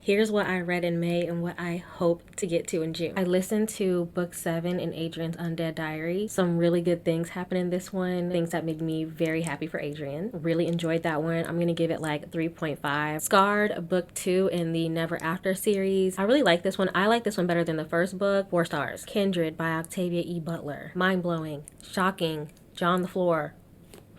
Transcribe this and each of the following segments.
Here's what I read in May and what I hope to get to in June. I listened to book 7 in Adrian's Undead diary. Some really good things happen in this one. Things that make me very happy for Adrian. Really enjoyed that one. I'm gonna give it like 3.5. Scarred, book 2 in the Never After series. I really like this one. I like this one better than the first book. 4 stars. Kindred by Octavia E. Butler. Mind-blowing. Shocking. Jaw on the floor.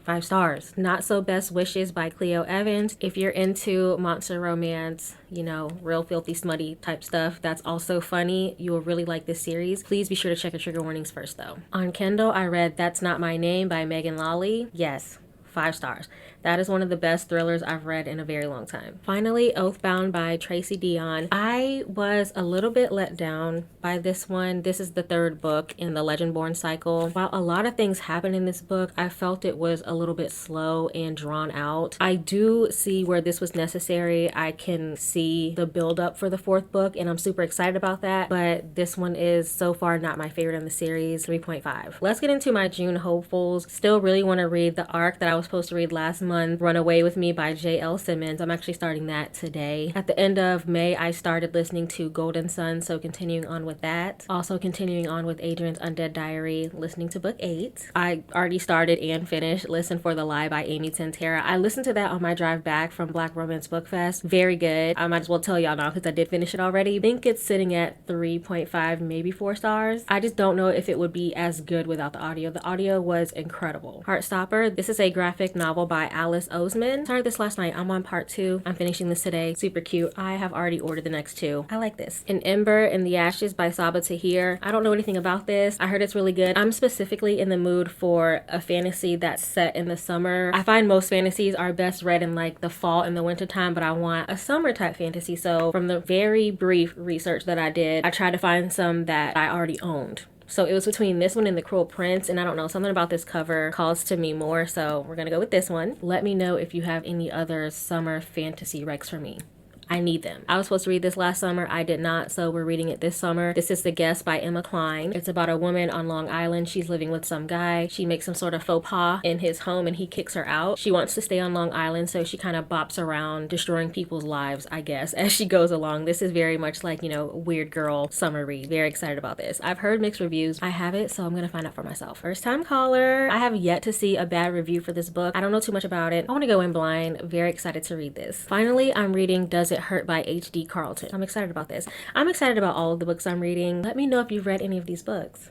5 stars. Not So Best Wishes by Cleo Evans. If you're into monster romance, you know, real filthy smutty type stuff that's also funny, you will really like this series. Please be sure to check your trigger warnings first though. On Kindle, I read That's Not My Name by Megan Lally. Yes. 5 stars. That is one of the best thrillers I've read in a very long time. Finally, Oathbound by Tracy Deonn. I was a little bit let down by this one. This is the 3rd book in the Legendborn cycle. While a lot of things happen in this book, I felt it was a little bit slow and drawn out. I do see where this was necessary. I can see the build up for the 4th book and I'm super excited about that, but this one is so far not my favorite in the series. 3.5. Let's get into my June hopefuls. Still really want to read the arc that I was supposed to read last month, Run Away With Me by J.L. Simmonds. I'm actually starting that today. At the end of May, I started listening to Golden Sun, so continuing on with that. Also continuing on with Adrian's Undead Diary, listening to book 8. I already started and finished Listen for the Lie by Amy Tintera. I listened to that on my drive back from Black Romance Book Fest. Very good. I might as well tell y'all now because I did finish it already. I think it's sitting at 3.5, maybe 4 stars. I just don't know if it would be as good without the audio. The audio was incredible. Heartstopper. This is a graphic novel by Alice Oseman. Started this last night. I'm on part 2. I'm finishing this today. Super cute. I have already ordered the next 2. I like this. An Ember in the Ashes by Sabaa Tahir. I don't know anything about this. I heard it's really good. I'm specifically in the mood for a fantasy that's set in the summer. I find most fantasies are best read in like the fall and the winter time, but I want a summer type fantasy. So from the very brief research that I did, I tried to find some that I already owned. So it was between this one and The Cruel Prince, and I don't know, something about this cover calls to me more, so we're gonna go with this one. Let me know if you have any other summer fantasy recs for me. I need them. I was supposed to read this last summer. I did not, so we're reading it this summer. This is The Guest by Emma Cline. It's about a woman on Long Island. She's living with some guy. She makes some sort of faux pas in his home and he kicks her out. She wants to stay on Long Island, so she kind of bops around destroying people's lives, I guess, as she goes along. This is very much like, you know, weird girl summer read. Very excited about this. I've heard mixed reviews. I have it, so I'm gonna find out for myself. First time caller. I have yet to see a bad review for this book. I don't know too much about it. I want to go in blind. Very excited to read this. Finally, I'm reading Does It Hurt by H.D. Carlton. I'm excited about this. I'm excited about all of the books I'm reading. Let me know if you've read any of these books.